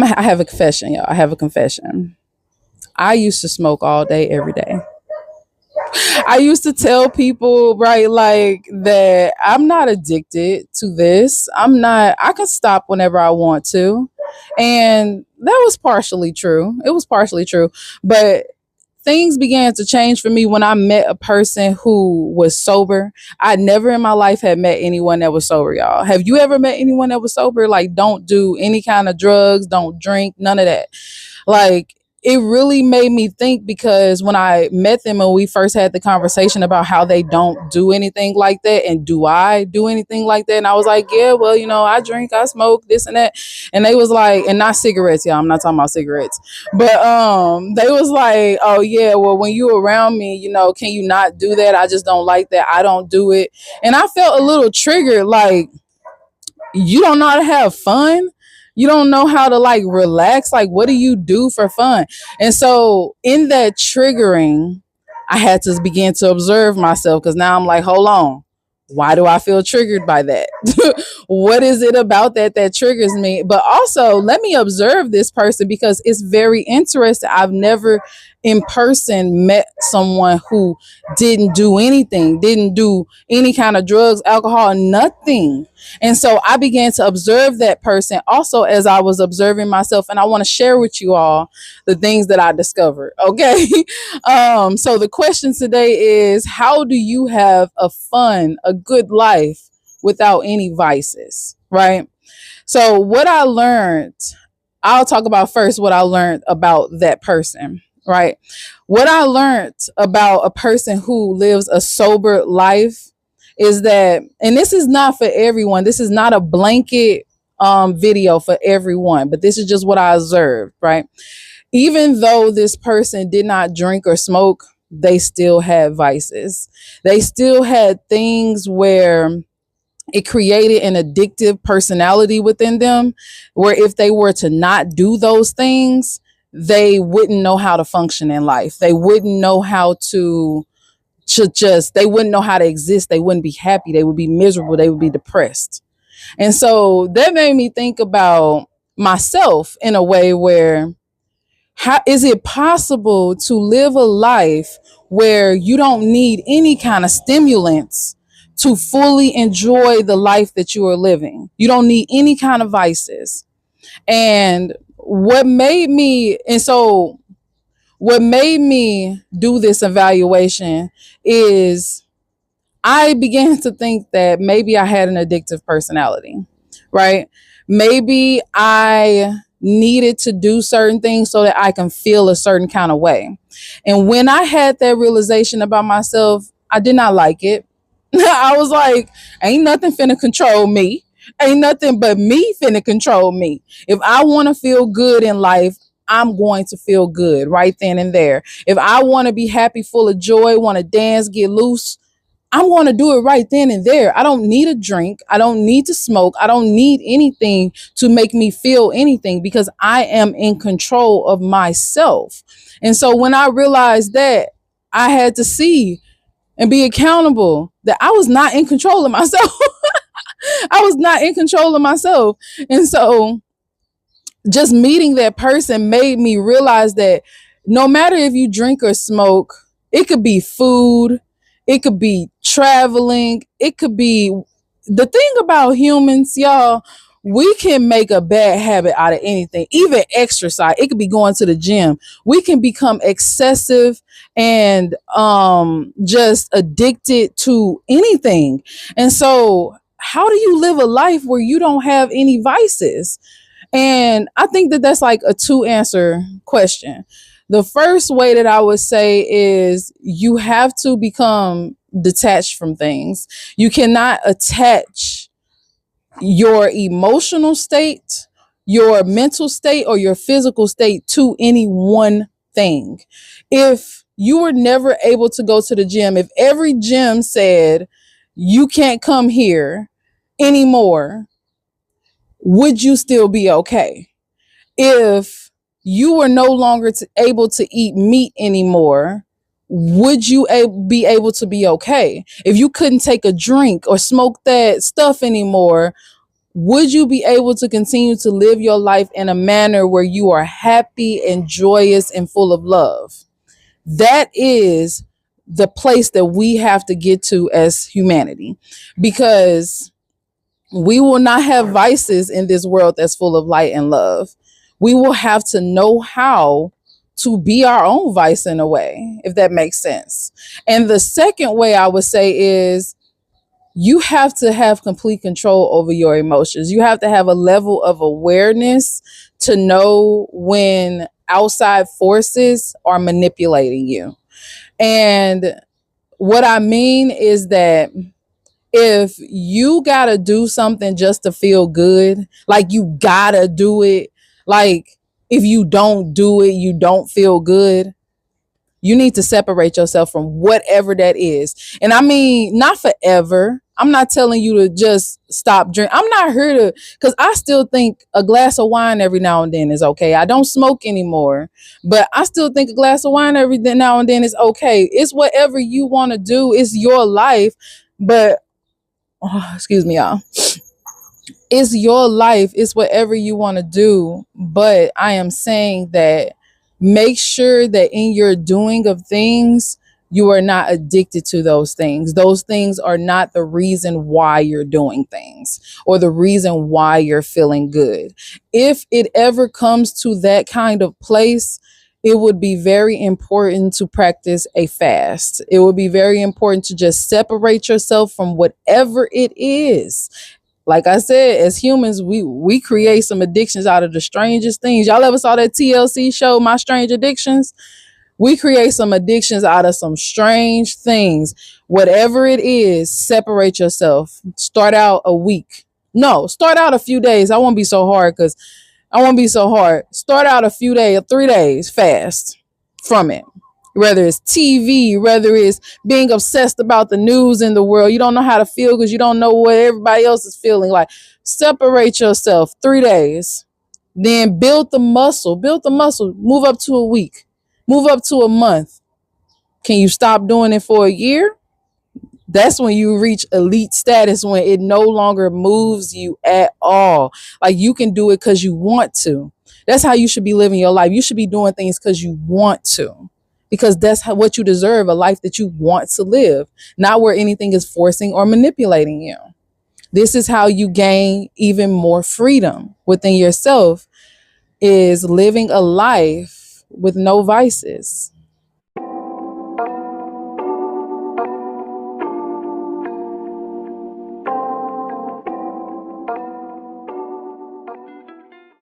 I have a confession, y'all. I have a confession. I used to smoke all day, every day. I used to tell people, right, like that I'm not addicted to this. I can stop whenever I want to. And that was partially true. It was partially true. But things began to change for me when I met a person who was sober. I never in my life had met anyone that was sober, y'all. Have you ever met anyone that was sober? Like, don't do any kind of drugs, don't drink, none of that. Like, it really made me think, because when I met them and we first had the conversation about how they don't do anything like that, and do I do anything like that? And I was like, yeah, well, I drink, I smoke, this and that. And they was like, and not cigarettes, y'all. I'm not talking about cigarettes. But they was like, oh yeah, well, when you around me, can you not do that? I just don't like that. I don't do it. And I felt a little triggered, like, you don't know how to have fun. You don't know how to like relax. Like, what do you do for fun? And so in that triggering, I had to begin to observe myself, because now I'm like, hold on. Why do I feel triggered by that? What is it about that triggers me? But also, let me observe this person, because it's very interesting. I've never in person met someone who didn't do anything, didn't do any kind of drugs, alcohol, nothing. And so I began to observe that person also as I was observing myself. And I want to share with you all the things that I discovered. Okay. So the question today is, how do you have a good life without any vices? Right. So what I learned, I'll talk about first what I learned about that person. Right. What I learned about a person who lives a sober life is that, and this is not for everyone, this is not a blanket video for everyone, but this is just what I observed, right? Even though this person did not drink or smoke, they still had vices. They still had things where it created an addictive personality within them, where if they were to not do those things, they wouldn't know how to function in life. They wouldn't know how to they wouldn't know how to exist. They wouldn't be happy. They would be miserable. They would be depressed. And so that made me think about myself in a way where, how is it possible to live a life where you don't need any kind of stimulants to fully enjoy the life that you are living? You don't need any kind of vices. And what made me do this evaluation is I began to think that maybe I had an addictive personality, right? Maybe I needed to do certain things so that I can feel a certain kind of way. And when I had that realization about myself, I did not like it. I was like, ain't nothing finna control me. Ain't nothing but me finna control me. If I want to feel good in life, I'm going to feel good right then and there. If I want to be happy, full of joy, want to dance, get loose, I'm going to do it right then and there. I don't need a drink. I don't need to smoke. I don't need anything to make me feel anything, because I am in control of myself. And so when I realized that, I had to see and be accountable that I was not in control of myself. I was not in control of myself. And so just meeting that person made me realize that no matter if you drink or smoke, it could be food, it could be traveling, it could be, the thing about humans, y'all, we can make a bad habit out of anything, even exercise. It could be going to the gym. We can become excessive and just addicted to anything. And so how do you live a life where you don't have any vices? And I think that that's like a two answer question. The first way that I would say is you have to become detached from things. You cannot attach your emotional state, your mental state, or your physical state to any one thing. If you were never able to go to the gym, if every gym said you can't come here anymore, would you still be okay? If you were no longer able to eat meat anymore, would you be able to be okay? If you couldn't take a drink or smoke that stuff anymore, would you be able to continue to live your life in a manner where you are happy and joyous and full of love? That is the place that we have to get to as humanity, because we will not have vices in this world that's full of light and love. We will have to know how to be our own vice in a way, if that makes sense. And the second way I would say is, you have to have complete control over your emotions. You have to have a level of awareness to know when outside forces are manipulating you. And what I mean is that if you gotta do something just to feel good, like you gotta do it, like if you don't do it, you don't feel good, you need to separate yourself from whatever that is. And I mean, not forever. I'm not telling you to just stop drinking. I'm not here to, because I still think a glass of wine every now and then is okay. I don't smoke anymore, but I still think a glass of wine every now and then is okay. It's whatever you want to do. It's your life. But, oh, excuse me, y'all. It's your life. It's whatever you want to do. But I am saying that make sure that in your doing of things, you are not addicted to those things. Those things are not the reason why you're doing things or the reason why you're feeling good. If it ever comes to that kind of place, it would be very important to practice a fast. It would be very important to just separate yourself from whatever it is. Like I said, as humans, we create some addictions out of the strangest things. Y'all ever saw that TLC show, My Strange Addictions? We create some addictions out of some strange things. Whatever it is, separate yourself. Start out a week. No, start out a few days. I won't be so hard because I won't be so hard. Start out a few days, 3 days fast from it. Whether it's TV, whether it's being obsessed about the news in the world, you don't know how to feel because you don't know what everybody else is feeling like. Separate yourself 3 days, then build the muscle, move up to a week, move up to a month. Can you stop doing it for a year? That's when you reach elite status, when it no longer moves you at all. Like you can do it because you want to. That's how you should be living your life. You should be doing things because you want to, because that's what you deserve, a life that you want to live, not where anything is forcing or manipulating you. This is how you gain even more freedom within yourself, is living a life with no vices.